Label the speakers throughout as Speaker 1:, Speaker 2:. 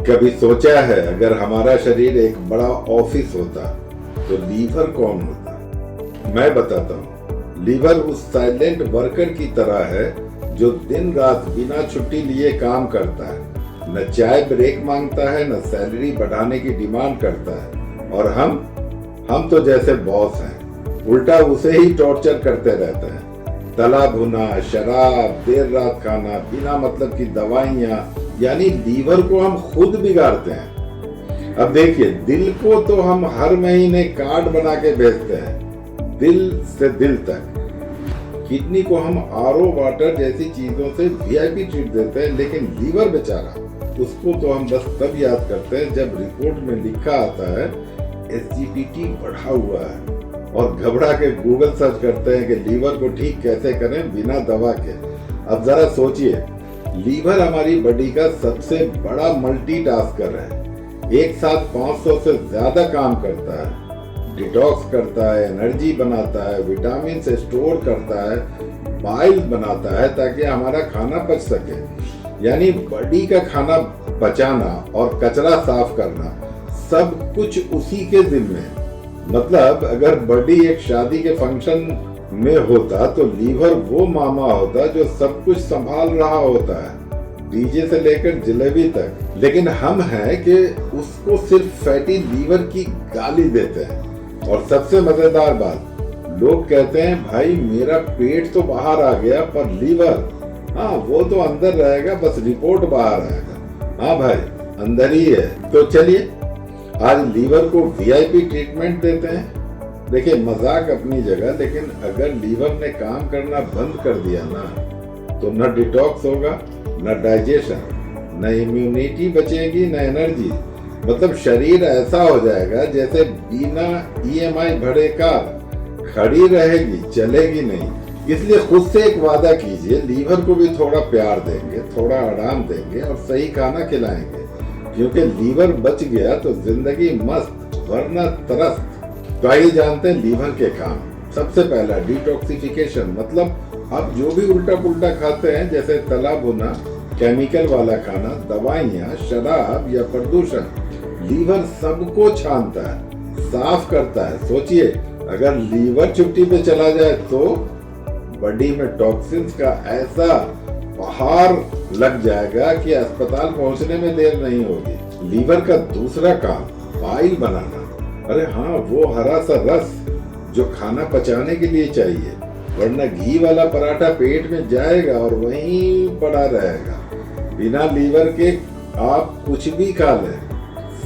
Speaker 1: कभी सोचा है अगर हमारा शरीर एक बड़ा ऑफिस होता तो लीवर कौन होता? मैं बताता हूँ। लीवर उस साइलेंट वर्कर की तरह है जो दिन रात बिना छुट्टी लिए काम करता है, न चाय ब्रेक मांगता है, न सैलरी बढ़ाने की डिमांड करता है। और हम तो जैसे बॉस हैं, उल्टा उसे ही टॉर्चर करते रहते हैं। तला भुना, शराब, देर रात खाना, बिना मतलब की दवाइयाँ, यानी लीवर को हम खुद बिगाड़ते हैं। अब देखिए, दिल को तो हम हर महीने कार्ड बना के भेजते हैं, दिल से दिल तक। किडनी को हम आरओ वाटर जैसी चीजों से वीआईपी ट्रीट देते हैं, लेकिन लीवर बेचारा, उसको तो हम बस तब याद करते हैं जब रिपोर्ट में लिखा आता है एसजीपीटी बढ़ा हुआ है, और घबरा के गूगल सर्च करते हैं कि लीवर को ठीक कैसे करें बिना दवा के। अब जरा सोचिए, लीवर हमारी बॉडी का सबसे बड़ा मल्टीटास्कर है। एक साथ 500 से ज्यादा काम करता है। डिटॉक्स करता है, एनर्जी बनाता है, विटामिन से स्टोर करता है, बाइल बनाता है ताकि हमारा खाना पच सके। यानी बॉडी का खाना पचाना और कचरा साफ करना सब कुछ उसी के जिम्मे है। मतलब अगर बॉडी एक शादी के फंक्शन में होता तो लीवर वो मामा होता जो सब कुछ संभाल रहा होता है, डीजे से लेकर जलेबी तक। लेकिन हम हैं कि उसको सिर्फ फैटी लीवर की गाली देते हैं। और सबसे मजेदार बात, लोग कहते हैं भाई मेरा पेट तो बाहर आ गया पर लीवर, हाँ वो तो अंदर रहेगा, बस रिपोर्ट बाहर आएगा। हाँ भाई अंदर ही है। तो चलिए आज लीवर को वीआईपी ट्रीटमेंट देते हैं। देखिए, मजाक अपनी जगह, लेकिन अगर लीवर ने काम करना बंद कर दिया ना, तो न डिटॉक्स होगा, न डाइजेशन, न इम्यूनिटी बचेगी, न एनर्जी। मतलब शरीर ऐसा हो जाएगा जैसे बिना ईएमआई भरे कार, खड़ी रहेगी, चलेगी नहीं। इसलिए खुद से एक वादा कीजिए, लीवर को भी थोड़ा प्यार देंगे, थोड़ा आराम देंगे और सही खाना खिलाएंगे। क्योंकि लीवर बच गया तो जिंदगी मस्त, वरना त्रस्त। तो आइए जानते हैं लीवर के काम। सबसे पहला डिटॉक्सिफिकेशन, मतलब आप जो भी उल्टा पुल्टा खाते हैं, जैसे तला भुना, केमिकल वाला खाना, दवाइयाँ, शराब या प्रदूषण, लीवर सबको छानता है, साफ करता है। सोचिए अगर लीवर छुट्टी पे चला जाए तो बॉडी में टॉक्सिन्स का ऐसा पहाड़ लग जाएगा कि अस्पताल पहुंचने में देर नहीं होगी। लीवर का दूसरा काम बाइल बनाना। अरे हाँ, वो हरा सा रस जो खाना पचाने के लिए चाहिए, वरना घी वाला पराठा पेट में जाएगा और वहीं पड़ा रहेगा। बिना लीवर के आप कुछ भी खा लें,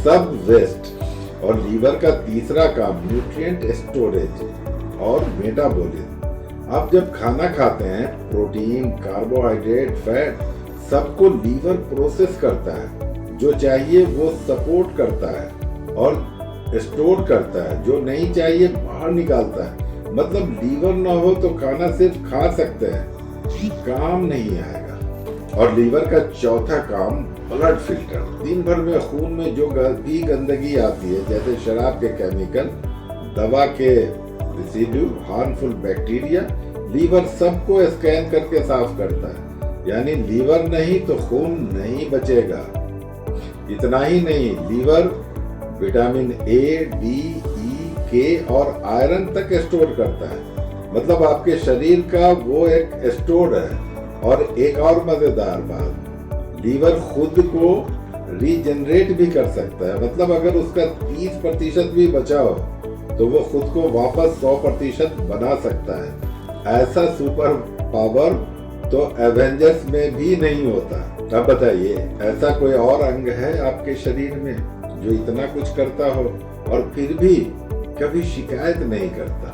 Speaker 1: सब वेस्ट। और लीवर का तीसरा काम न्यूट्रिएंट स्टोरेज और मेटाबॉलिज्म। आप जब खाना खाते हैं, प्रोटीन, कार्बोहाइड्रेट, फैट, सबको लीवर प्रोसेस करता है। जो चाहिए वो सपोर्ट करता है और स्टोर करता है, जो नहीं चाहिए बाहर निकालता है। मतलब लीवर ना हो तो खाना सिर्फ खा सकते हैं, काम नहीं आएगा। और लीवर का चौथा काम ब्लड फिल्टर। दिन भर में खून में जो भी गंदगी आती है, जैसे शराब के केमिकल, दवा के रेसिड्यू, हार्मफुल बैक्टीरिया, लीवर सबको स्कैन करके साफ करता है। यानी लीवर नहीं तो खून नहीं बचेगा। इतना ही नहीं, लीवर विटामिन ए, डी, ई, के और आयरन तक स्टोर करता है। मतलब आपके शरीर का वो एक स्टोर है। और एक और मजेदार बात, लीवर खुद को रीजनरेट भी कर सकता है। मतलब अगर उसका 30% भी बचा हो तो वो खुद को वापस 100% बना सकता है। ऐसा सुपर पावर तो एवेंजर्स में भी नहीं होता। अब बताइए, ऐसा कोई और अंग है आपके शरीर में जो इतना कुछ करता हो और फिर भी कभी शिकायत नहीं करता?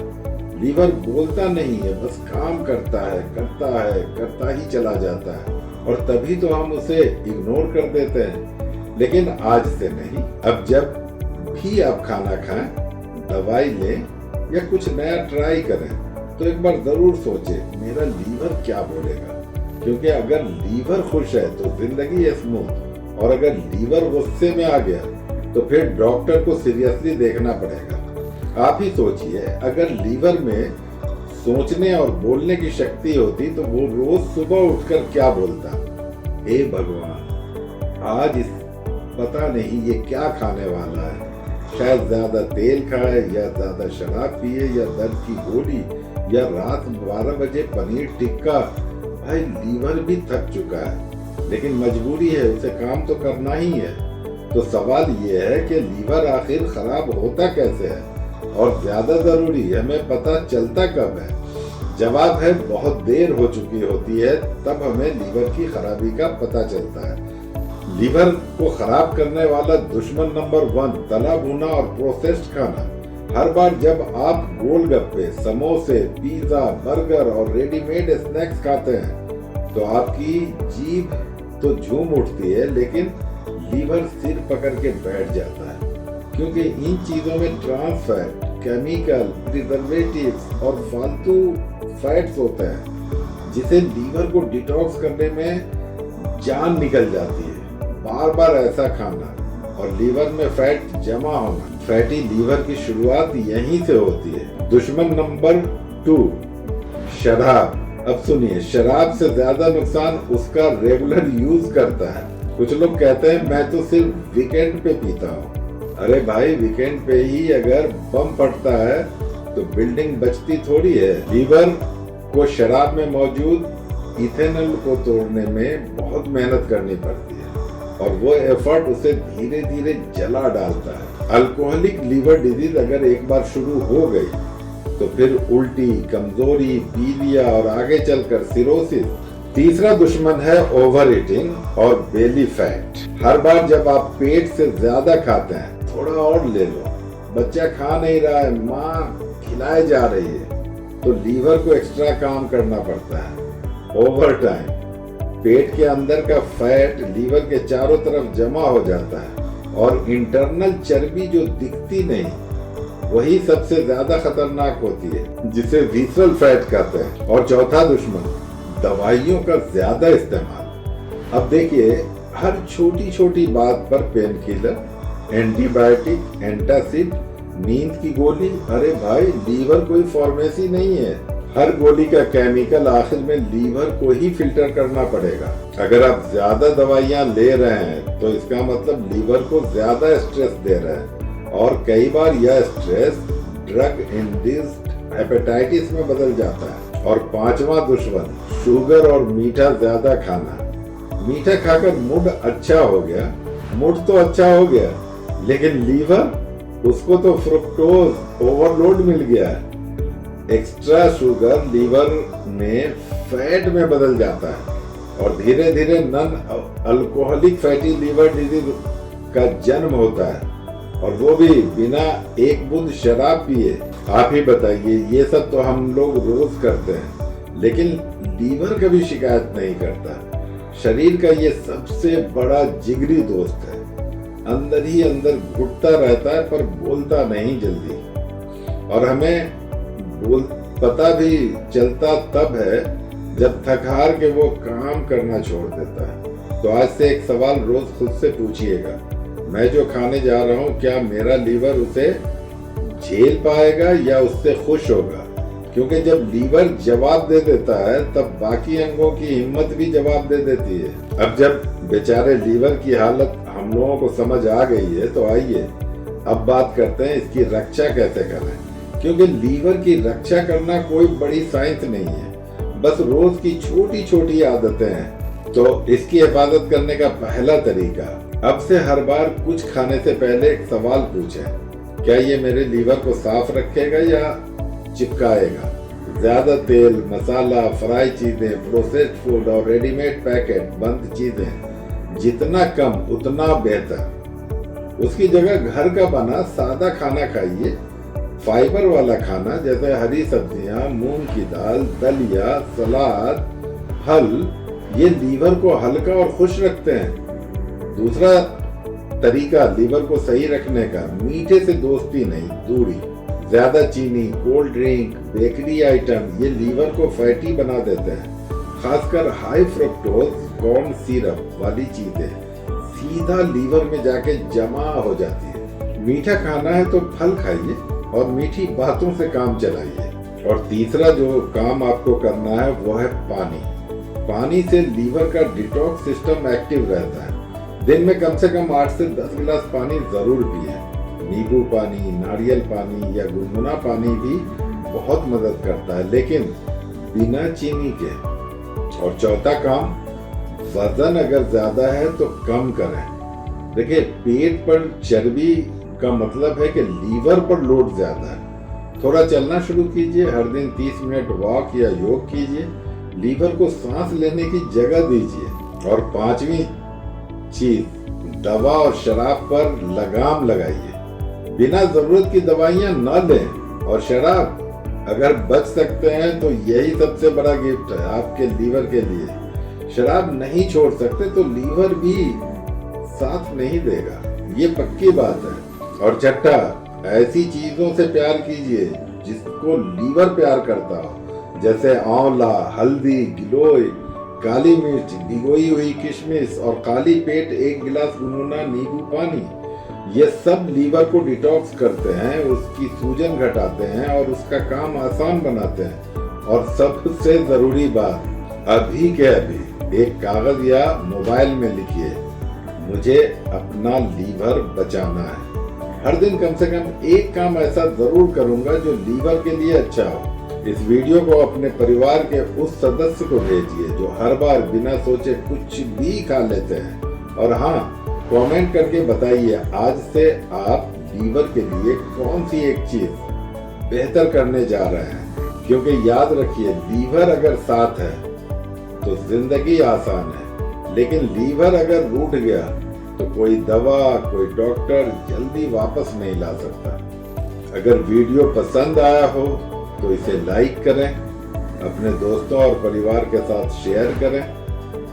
Speaker 1: लीवर बोलता नहीं है, बस काम करता है, करता ही चला जाता है। और तभी तो हम उसे इग्नोर कर देते हैं। लेकिन आज से नहीं, अब जब भी आप खाना खाएं, दवाई लें या कुछ नया ट्राई करें, तो एक बार जरूर सोचें मेरा लीवर क्या बोलेगा। क्योंकि अगर लीवर खुश है तो जिंदगी है स्मूथ, और अगर लीवर गुस्से में आ गया तो फिर डॉक्टर को सीरियसली देखना पड़ेगा। आप ही सोचिए, अगर लीवर में सोचने और बोलने की शक्ति होती तो वो रोज सुबह उठकर क्या बोलता, हे भगवान आज इस पता नहीं ये क्या खाने वाला है, शायद ज्यादा तेल खाए या ज्यादा शराब पिए या दर्द की गोली या रात 12 बजे पनीर टिक्का। भाई लीवर भी थक चुका है, लेकिन मजबूरी है, उसे काम तो करना ही है। तो सवाल ये है कि लीवर आखिर खराब होता कैसे है, और ज्यादा जरूरी हमें पता चलता कब है? जवाब है बहुत देर हो चुकी होती है, तब हमें लीवर की खराबी का पता चलता है। लीवर को खराब करने वाला दुश्मन नंबर 1 तला भुना और प्रोसेस्ड खाना। हर बार जब आप गोलगप्पे, समोसे, पिज्जा, बर्गर और रेडीमेड स्नैक्स खाते हैं तो आपकी जीभ तो झूम उठती है, लेकिन लीवर सिर पकड़ के बैठ जाता है, क्योंकि इन चीजों में ट्रांस फैट, केमिकल, प्रिजर्वेटिव्स और फालतू फैट्स होते हैं, जिसे लीवर को डिटॉक्स करने में जान निकल जाती है। बार बार ऐसा खाना और लीवर में फैट जमा होना, फैटी लीवर की शुरुआत यहीं से होती है। दुश्मन नंबर 2 शराब। अब सुनिए, शराब से ज्यादा नुकसान उसका रेगुलर यूज करता है। कुछ लोग कहते हैं मैं तो सिर्फ वीकेंड पे पीता हूँ। अरे भाई, वीकेंड पे ही अगर बम फटता है तो बिल्डिंग बचती थोड़ी है। लीवर को शराब में मौजूद इथेनॉल को तोड़ने में बहुत मेहनत करनी पड़ती है, और वो एफर्ट उसे धीरे धीरे जला डालता है। अल्कोहलिक लीवर डिजीज अगर एक बार शुरू हो गई तो फिर उल्टी, कमजोरी, पीलिया और आगे चलकर सिरोसिस। तीसरा दुश्मन है ओवर ईटिंग और बेली फैट। हर बार जब आप पेट से ज्यादा खाते हैं, थोड़ा और ले लो, बच्चा खा नहीं रहा है, माँ खिलाए जा रही है, तो लीवर को एक्स्ट्रा काम करना पड़ता है। ओवर टाइम पेट के अंदर का फैट लीवर के चारों तरफ जमा हो जाता है, और इंटरनल चर्बी जो दिखती नहीं वही सबसे ज्यादा खतरनाक होती है, जिसे विसरल फैट कहते हैं। और चौथा दुश्मन दवाइयों का ज्यादा इस्तेमाल। अब देखिए, हर छोटी छोटी बात पर पेन किलर, एंटीबायोटिक, एंटासिड, नींद की गोली। अरे भाई, लीवर कोई फार्मेसी नहीं है। हर गोली का केमिकल आखिर में लीवर को ही फिल्टर करना पड़ेगा। अगर आप ज्यादा दवाइयां ले रहे हैं तो इसका मतलब लीवर को ज्यादा स्ट्रेस दे रहे हैं, और कई बार यह स्ट्रेस ड्रग इंड्यूस्ड हेपेटाइटिस में बदल जाता है। और पांचवा दुश्मन शुगर और मीठा ज्यादा खाना। मीठा खाकर मूड अच्छा हो गया, मूड तो अच्छा हो गया, लेकिन लीवर, उसको तो फ्रुक्टोज ओवरलोड मिल गया है। एक्स्ट्रा शुगर लीवर में फैट में बदल जाता है, और धीरे धीरे non alcoholic fatty liver disease का जन्म होता है, और वो भी बिना एक बूंद शराब पिए। आप ही बताइए, ये सब तो हम लोग रोज करते हैं, लेकिन लीवर कभी शिकायत नहीं करता। शरीर का ये सबसे बड़ा जिगरी दोस्त है, अंदर ही अंदर घुटता रहता है पर बोलता नहीं जल्दी, और हमें पता भी चलता तब है जब थक हार के वो काम करना छोड़ देता है। तो आज से एक सवाल रोज खुद से पूछिएगा, मैं जो खाने जा रहा हूँ क्या मेरा लीवर उसे झेल पाएगा या उससे खुश होगा? क्योंकि जब लीवर जवाब दे देता है तब बाकी अंगों की हिम्मत भी जवाब दे देती है। अब जब बेचारे लीवर की हालत हम लोगों को समझ आ गई है, तो आइए अब बात करते हैं इसकी रक्षा कैसे करें। क्योंकि लीवर की रक्षा करना कोई बड़ी साइंस नहीं है, बस रोज की छोटी छोटी आदतें हैं। तो इसकी हिफाजत करने का पहला तरीका, अब से हर बार कुछ खाने से पहले एक सवाल पूछें, क्या ये मेरे लीवर को साफ रखेगा या चिपकाएगा? ज्यादा तेल, मसाला, फ्राई चीजें, प्रोसेस्ड फूड और रेडीमेड पैकेट बंद चीजें जितना कम उतना बेहतर। उसकी जगह घर का बना सादा खाना खाइए, फाइबर वाला खाना जैसे हरी सब्जियां, मूंग की दाल, दलिया, सलाद, फल, ये लीवर को हल्का और खुश रखते हैं। दूसरा तरीका लीवर को सही रखने का, मीठे से दोस्ती नहीं, दूरी। ज्यादा चीनी, कोल्ड ड्रिंक, बेकरी आइटम ये लीवर को फैटी बना देते हैं। खासकर हाई फ्रुक्टोज कॉर्न सिरप वाली चीजें सीधा लीवर में जाके जमा हो जाती है। मीठा खाना है तो फल खाइए और मीठी बातों से काम चलाइए। और तीसरा जो काम आपको करना है वो है पानी। पानी से लीवर का डिटॉक्स सिस्टम एक्टिव रहता है, दिन में कम से कम 8 से 10 गिलास पानी जरूर पिएं। नींबू पानी, नारियल पानी या गुनगुना पानी भी बहुत मदद करता है, लेकिन बिना चीनी के। और चौथा काम, वजन अगर ज्यादा है तो कम करें। देखिए, पेट पर चर्बी का मतलब है कि लीवर पर लोड ज्यादा है। थोड़ा चलना शुरू कीजिए, हर दिन 30 मिनट वॉक या योग कीजिए। लीवर को सांस लेने की जगह दीजिए। और 5वीं चीज, दवा और शराब पर लगाम लगाइए। बिना जरूरत की दवाइयां न लें। और शराब अगर बच सकते हैं तो यही सबसे बड़ा गिफ्ट है आपके लीवर के लिए। शराब नहीं छोड़ सकते तो लीवर भी साथ नहीं देगा, ये पक्की बात है। और छठा, ऐसी चीजों से प्यार कीजिए जिसको लीवर प्यार करता हो, जैसे आंवला, हल्दी, गिलोय, काली मिर्च, भिगोई हुई किशमिश और खाली पेट 1 गिलास गुनगुना नींबू पानी। ये सब लीवर को डिटॉक्स करते हैं, उसकी सूजन घटाते हैं और उसका काम आसान बनाते हैं। और सबसे जरूरी बात, अभी के अभी एक कागज या मोबाइल में लिखिए, मुझे अपना लीवर बचाना है। हर दिन कम से कम एक काम ऐसा जरूर करूंगा जो लीवर के लिए अच्छा हो। इस वीडियो को अपने परिवार के उस सदस्य को भेजिए जो हर बार बिना सोचे कुछ भी खा लेते हैं। और हाँ, कमेंट करके बताइए आज से आप लीवर के लिए कौन सी एक चीज बेहतर करने जा रहे हैं। क्योंकि याद रखिए, लीवर अगर साथ है तो जिंदगी आसान है, लेकिन लीवर अगर रूठ गया तो कोई दवा, कोई डॉक्टर जल्दी वापस नहीं ला सकता। अगर वीडियो पसंद आया हो तो इसे लाइक करें, अपने दोस्तों और परिवार के साथ शेयर करें।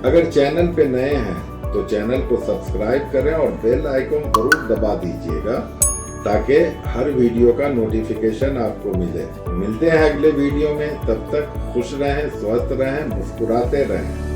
Speaker 1: अगर चैनल पे नए हैं तो चैनल को सब्सक्राइब करें और बेल आइकन जरूर दबा दीजिएगा ताकि हर वीडियो का नोटिफिकेशन आपको मिले। मिलते हैं अगले वीडियो में, तब तक खुश रहें, स्वस्थ रहें, मुस्कुराते रहें।